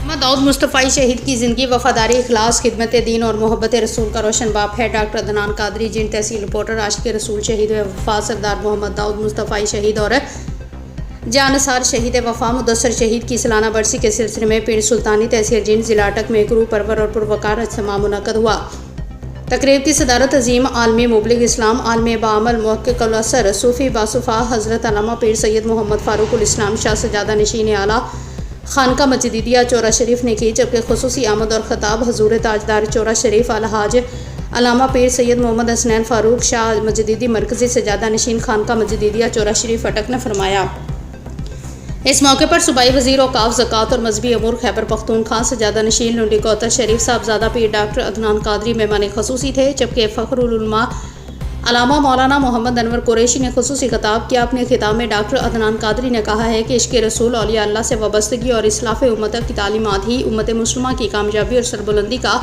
محمد داؤد مصطفی شہید کی زندگی وفاداری، اخلاص، خدمت دین اور محبت رسول کا روشن باپ ہے۔ ڈاکٹر عدنان قادری، جن تحصیل رپورٹر، عاشق رسول شہید وفا سردار محمد داؤد مصطفی شہید اور جانثار شہید وفا مدثر شہید کی سالانہ برسی کے سلسلے میں پنڈ سلطانی تحصیل جند ضلع اٹک میں ایک روح پرور اور پروقار اجتماع منعقد ہوا۔ تقریب کی صدارت عظیم عالمی مبلغ اسلام، عالم بعمل، محقق الاثر، صوفی باصفا حضرت علامہ پیر سید محمد فاروق الاسلام شاہ سجادہ نشین اعلیٰ خانقاہ مجدیدیہ چورا شریف نے کی، جبکہ خصوصی آمد اور خطاب حضور تاجدار چورا شریف الحاج علامہ پیر سید محمد حسنین فاروق شاہ مجدیدی مرکزی سجادہ نشین خانقاہ مجدیدیہ چورا شریف اٹک نے فرمایا۔ اس موقع پر صوبائی وزیر اوقاف، زکوٰۃ اور مذہبی امور خیبر پختونخوا سجادہ نشین لنڈی کوتر شریف صاحبزادہ پیر ڈاکٹر عدنان قادری مہمان خصوصی تھے، جبکہ فخر العلماء علامہ مولانا محمد انور قریشی نے خصوصی خطاب کیا۔ اپنے خطاب میں ڈاکٹر عدنان قادری نے کہا ہے کہ عشق رسول، اولیاء اللہ سے وابستگی اور اصلاح امت کی تعلیمات ہی امت مسلمہ کی کامیابی اور سربلندی کا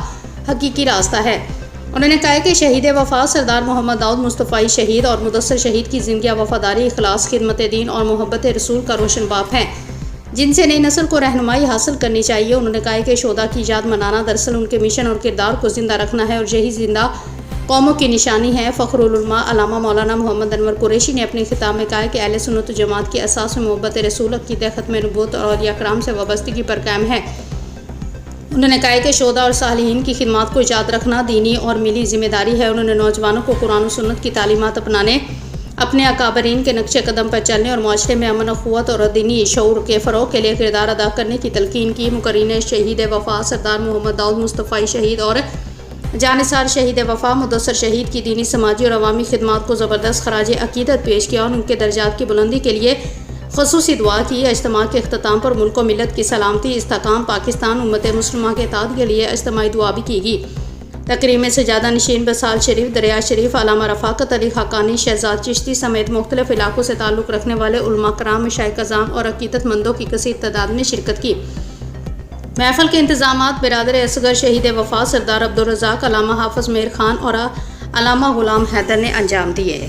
حقیقی راستہ ہے۔ انہوں نے کہا کہ شہید وفا سردار محمد داؤد مصطفی شہید اور مدثر شہید کی زندگیاں وفاداری، اخلاص، خدمت دین اور محبت رسول کا روشن باپ ہیں، جن سے نئی نسل کو رہنمائی حاصل کرنی چاہیے۔ انہوں نے کہا کہ شہداء کی یاد منانا دراصل ان کے مشن اور کردار کو زندہ رکھنا ہے اور یہی زندہ قوموں کی نشانی ہے۔ فخر العلماء علامہ مولانا محمد انور قریشی نے اپنے خطاب میں کہا کہ اہل سنت و جماعت کی اساس میں محبت رسول، عقیدہ ختم نبوت اور اولیاء کرام سے وابستگی پر قائم ہے۔ انہوں نے کہا کہ شہداء اور صالحین کی خدمات کو یاد رکھنا دینی اور ملی ذمہ داری ہے۔ انہوں نے نوجوانوں کو قرآن و سنت کی تعلیمات اپنانے، اپنے اکابرین کے نقش قدم پر چلنے اور معاشرے میں امن، اخوت اور دینی شعور کے فروغ کے لیے کردار ادا کرنے کی تلقین کی۔ مقررین شہید وفا سردار محمد داؤد مصطفی شہید اور جانثار شہید وفا مدثر شہید کی دینی، سماجی اور عوامی خدمات کو زبردست خراج عقیدت پیش کیا اور ان کے درجات کی بلندی کے لیے خصوصی دعا کی۔ اجتماع کے اختتام پر ملک و ملت کی سلامتی، استحکام، پاکستان امت مسلمہ کے اتحاد کے لیے اجتماعی دعا بھی کی گئی۔ تقریب میں سجادہ نشین بسال شریف، دریا شریف، علامہ رفاقت علی حقانی، شہزاد چشتی سمیت مختلف علاقوں سے تعلق رکھنے والے علماء کرام، مشائخ اعظام اور عقیدت مندوں کی کثیر تعداد نے شرکت کی۔ محفل کے انتظامات برادر اصغر شہید وفا سردار عبدالرزاق، علامہ حافظ میر خان اور علامہ غلام حیدر نے انجام دیے۔